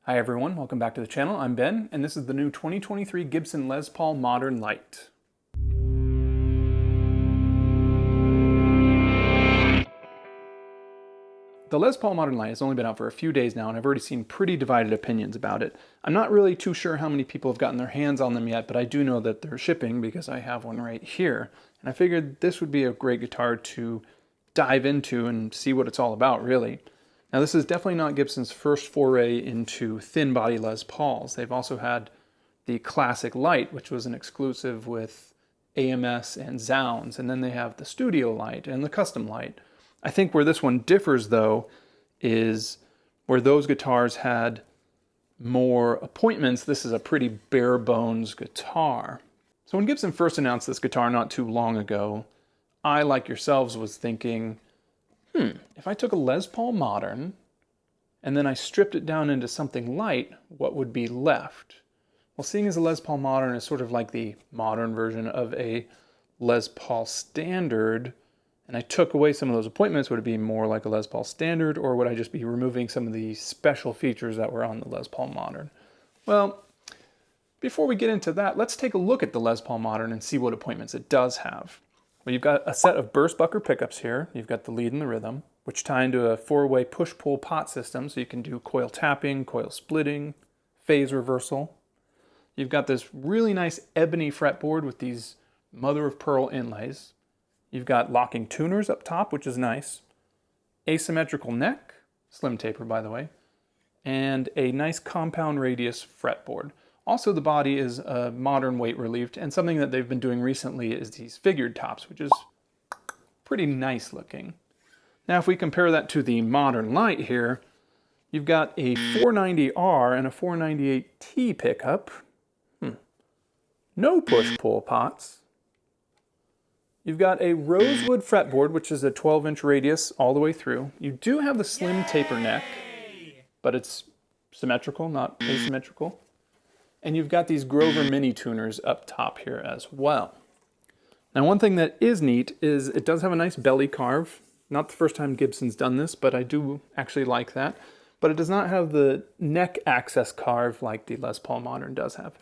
Hi everyone, welcome back to the channel. I'm Ben, and this is the new 2023 Gibson Les Paul Modern Lite. The Les Paul Modern Lite has only been out for a few days now, and I've already seen pretty divided opinions about it. I'm not really too sure how many people have gotten their hands on them yet, but I do know that they're shipping because I have one right here. And I figured this would be a great guitar to dive into and see what it's all about, really. Now this is definitely not Gibson's first foray into thin body Les Pauls. They've also had the classic Lite, which was an exclusive with AMS and Zounds, and then they have the Studio Lite and the Custom Lite. I think where this one differs though is where those guitars had more appointments, this is a pretty bare bones guitar. So when Gibson first announced this guitar not too long ago, I, like yourselves, was thinking, if I took a Les Paul Modern and then I stripped it down into something light, what would be left? Well, seeing as a Les Paul Modern is sort of like the modern version of a Les Paul Standard, and I took away some of those appointments, would it be more like a Les Paul Standard, or would I just be removing some of the special features that were on the Les Paul Modern? Well, before we get into that, let's take a look at the Les Paul Modern and see what appointments it does have. Well, you've got a set of burst bucker pickups here. You've got the lead and the rhythm, which tie into a four-way push-pull pot system, so you can do coil tapping, coil splitting, phase reversal. You've got this really nice ebony fretboard with these mother-of-pearl inlays. You've got locking tuners up top, which is nice. Asymmetrical neck, slim taper by the way, and a nice compound radius fretboard. Also, the body is modern weight relieved, and something that they've been doing recently is these figured tops, which is pretty nice looking. Now, if we compare that to the Modern Lite here, you've got a 490R and a 498T pickup. No push-pull pots. You've got a rosewood fretboard, which is a 12-inch radius all the way through. You do have the slim taper neck, but it's symmetrical, not asymmetrical. And you've got these Grover mini tuners up top here as well. Now, one thing that is neat is it does have a nice belly carve. Not the first time Gibson's done this, but I do actually like that. But it does not have the neck access carve like the Les Paul Modern does have.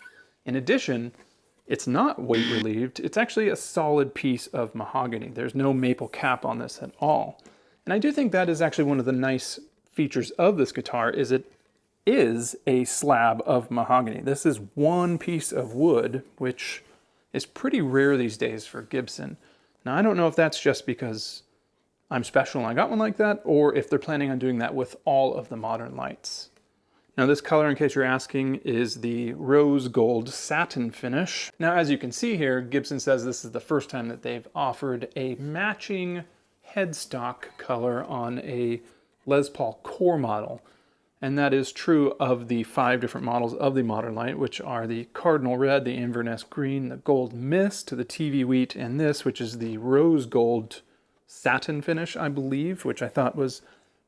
In addition, it's not weight relieved. It's actually a solid piece of mahogany. There's no maple cap on this at all. And I do think that is actually one of the nice features of this guitar is it is a slab of mahogany. This is one piece of wood, which is pretty rare these days for Gibson. Now, I don't know if that's just because I'm special and I got one like that, or if they're planning on doing that with all of the Modern Lites. Now, this color, in case you're asking, is the rose gold satin finish. Now, as you can see here, Gibson says this is the first time that they've offered a matching headstock color on a Les Paul core model. And that is true of the 5 different models of the Modern Lite, which are the Cardinal Red, the Inverness Green, the Gold Mist, the TV Wheat, and this, which is the Rose Gold Satin finish, I believe, which I thought was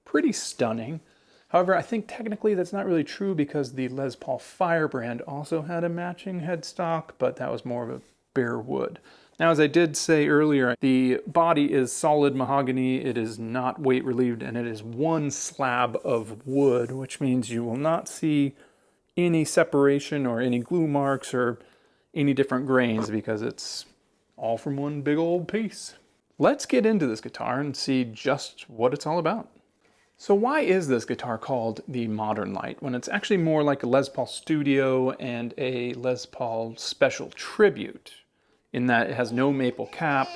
pretty stunning. However, I think technically that's not really true because the Les Paul Firebrand also had a matching headstock, but that was more of a bare wood. Now, as I did say earlier, the body is solid mahogany, it is not weight relieved, and it is one slab of wood, which means you will not see any separation or any glue marks or any different grains because it's all from one big old piece. Let's get into this guitar and see just what it's all about. So why is this guitar called the Modern Lite when it's actually more like a Les Paul Studio and a Les Paul Special Tribute? In that it has no maple cap.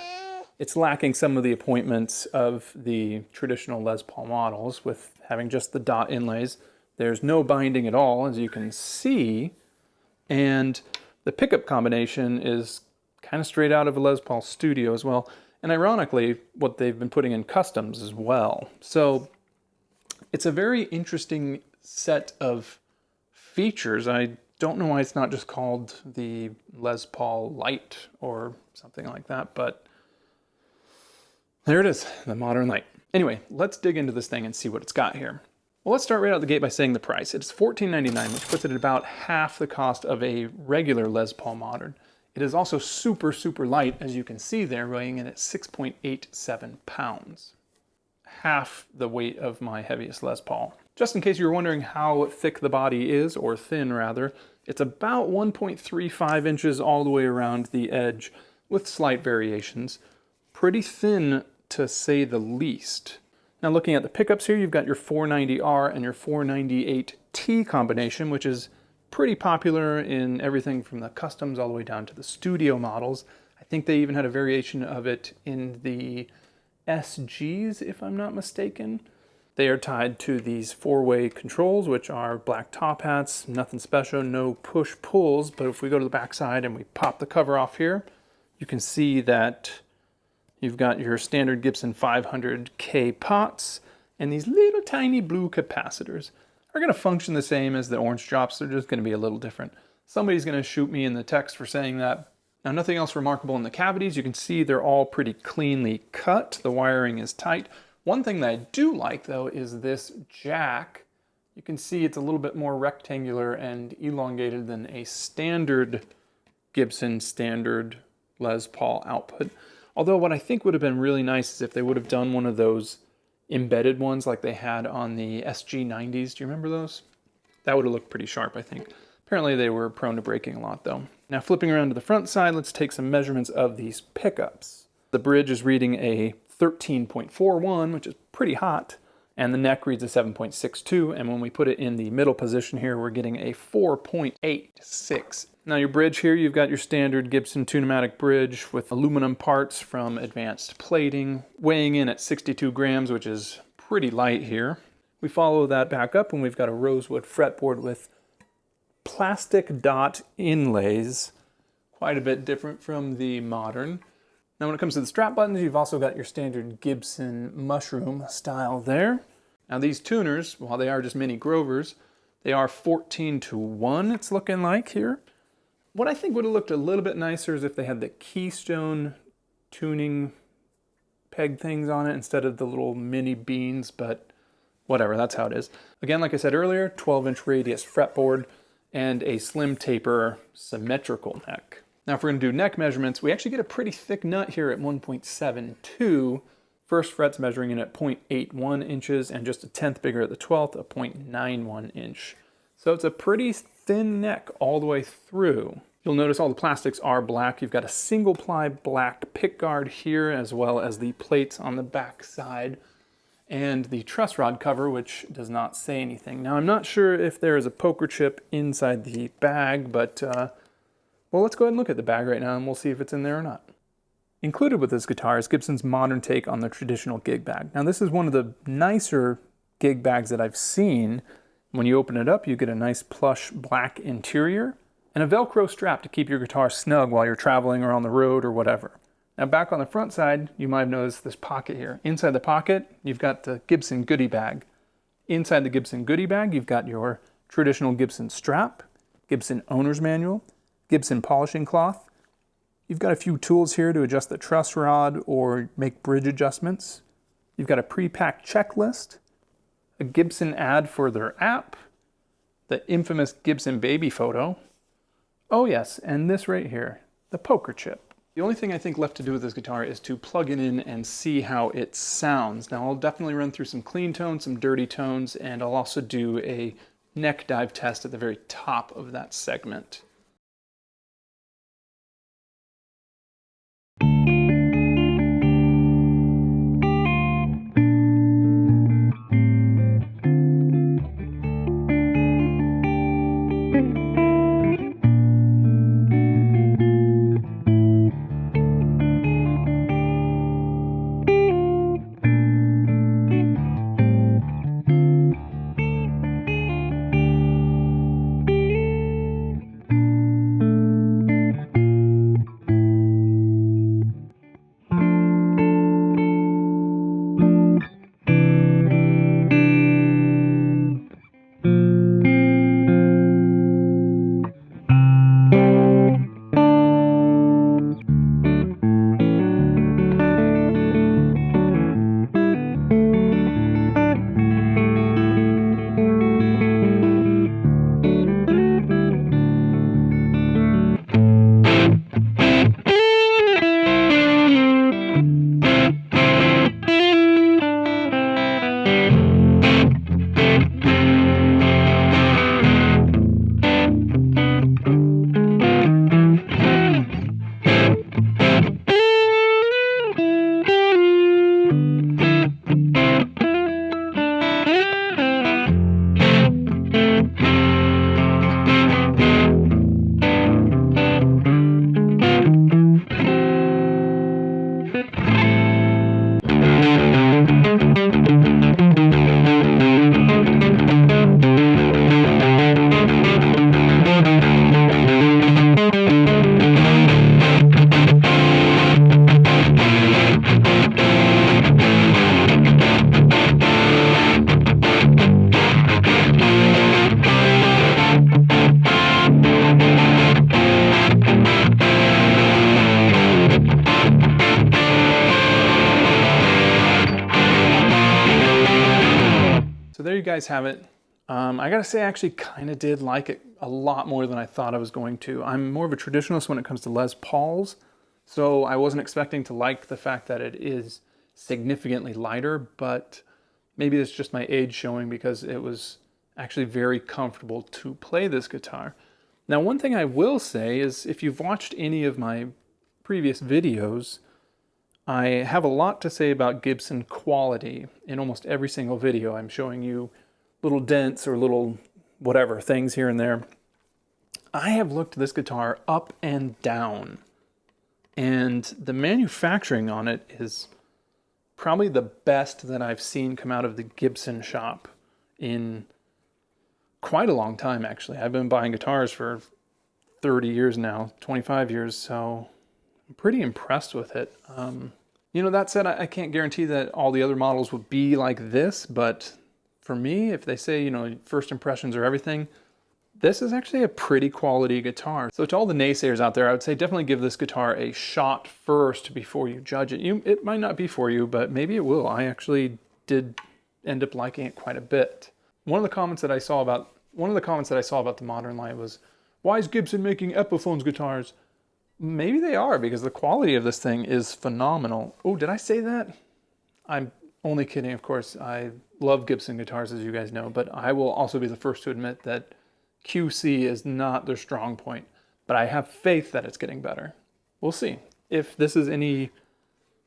It's lacking some of the appointments of the traditional Les Paul models with having just the dot inlays. There's no binding at all, as you can see, and the pickup combination is kind of straight out of a Les Paul Studio as well, and ironically, what they've been putting in customs as well. So it's a very interesting set of features. I don't know why it's not just called the Les Paul Lite or something like that, but there it is, the Modern Lite. Anyway, let's dig into this thing and see what it's got here. Well, let's start right out the gate by saying the price. It's $14.99, which puts it at about half the cost of a regular Les Paul Modern. It is also super, super light, as you can see there, weighing in at 6.87 pounds. Half the weight of my heaviest Les Paul. Just in case you were wondering how thick the body is, or thin rather, it's about 1.35 inches all the way around the edge, with slight variations. Pretty thin to say the least. Now looking at the pickups here, you've got your 490R and your 498T combination, which is pretty popular in everything from the customs all the way down to the studio models. I think they even had a variation of it in the SGs, if I'm not mistaken. They are tied to these four-way controls, which are black top hats, nothing special, no push-pulls. But if we go to the back side and we pop the cover off here, you can see that you've got your standard Gibson 500K pots, and these little tiny blue capacitors are going to function the same as the orange drops. They're just going to be a little different. Somebody's going to shoot me in the text for saying that. Now, nothing else remarkable in the cavities. You can see they're all pretty cleanly cut. The wiring is tight. One thing that I do like, though, is this jack. You can see it's a little bit more rectangular and elongated than a standard Gibson standard Les Paul output. Although what I think would have been really nice is if they would have done one of those embedded ones like they had on the SG90s. Do you remember those? That would have looked pretty sharp, I think. Apparently they were prone to breaking a lot, though. Now flipping around to the front side, let's take some measurements of these pickups. The bridge is reading a 13.41, which is pretty hot, and the neck reads a 7.62, and when we put it in the middle position here, we're getting a 4.86. Now your bridge here, you've got your standard Gibson Tune-O-Matic bridge with aluminum parts from Advanced Plating, weighing in at 62 grams, which is pretty light here. We follow that back up and we've got a rosewood fretboard with plastic dot inlays, quite a bit different from the modern. Now when it comes to the strap buttons, you've also got your standard Gibson mushroom style there. Now these tuners, while they are just mini Grovers, they are 14:1, it's looking like here. What I think would have looked a little bit nicer is if they had the keystone tuning peg things on it instead of the little mini beans, but whatever, that's how it is. Again, like I said earlier, 12-inch radius fretboard and a slim taper symmetrical neck. Now if we're going to do neck measurements, we actually get a pretty thick nut here at 1.72. First fret's measuring in at 0.81 inches and just a tenth bigger at the 12th, a 0.91 inch. So it's a pretty thin neck all the way through. You'll notice all the plastics are black. You've got a single ply black pick guard here, as well as the plates on the back side and the truss rod cover, which does not say anything. Now I'm not sure if there is a poker chip inside the bag, but well, let's go ahead and look at the bag right now and we'll see if it's in there or not. Included with this guitar is Gibson's modern take on the traditional gig bag. Now this is one of the nicer gig bags that I've seen. When you open it up, you get a nice plush black interior and a Velcro strap to keep your guitar snug while you're traveling or on the road or whatever. Now back on the front side, you might have noticed this pocket here. Inside the pocket, you've got the Gibson goodie bag. Inside the Gibson goodie bag, you've got your traditional Gibson strap, Gibson owner's manual, Gibson polishing cloth. You've got a few tools here to adjust the truss rod or make bridge adjustments. You've got a pre-packed checklist, a Gibson ad for their app, the infamous Gibson baby photo. Oh yes, and this right here, the poker chip. The only thing I think left to do with this guitar is to plug it in and see how it sounds. Now I'll definitely run through some clean tones, some dirty tones, and I'll also do a neck dive test at the very top of that segment. So there you guys have it. I gotta say I actually kind of did like it a lot more than I thought I was going to. I'm more of a traditionalist when it comes to Les Pauls, so I wasn't expecting to like the fact that it is significantly lighter, but maybe it's just my age showing because it was actually very comfortable to play this guitar. Now, one thing I will say is if you've watched any of my previous videos, I have a lot to say about Gibson quality. In almost every single video, I'm showing you little dents or little whatever things here and there. I have looked this guitar up and down, and the manufacturing on it is probably the best that I've seen come out of the Gibson shop in quite a long time, actually. I've been buying guitars for 30 years now, 25 years, so I'm pretty impressed with it. You know, that said, I can't guarantee that all the other models would be like this, but for me, if they say, you know, first impressions are everything, this is actually a pretty quality guitar. So to all the naysayers out there, I would say definitely give this guitar a shot first before you judge it. It might not be for you, but maybe it will. I actually did end up liking it quite a bit. One of the comments that I saw about the Modern Lite was, why is Gibson making Epiphones guitars? Maybe they are, because the quality of this thing is phenomenal. Oh, did I say that? I'm only kidding, of course. I love Gibson guitars, as you guys know, but I will also be the first to admit that QC is not their strong point, but I have faith that it's getting better. We'll see. If this is any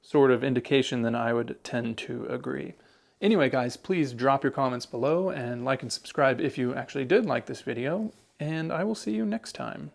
sort of indication, then I would tend to agree. Anyway, guys, please drop your comments below and like and subscribe if you actually did like this video, and I will see you next time.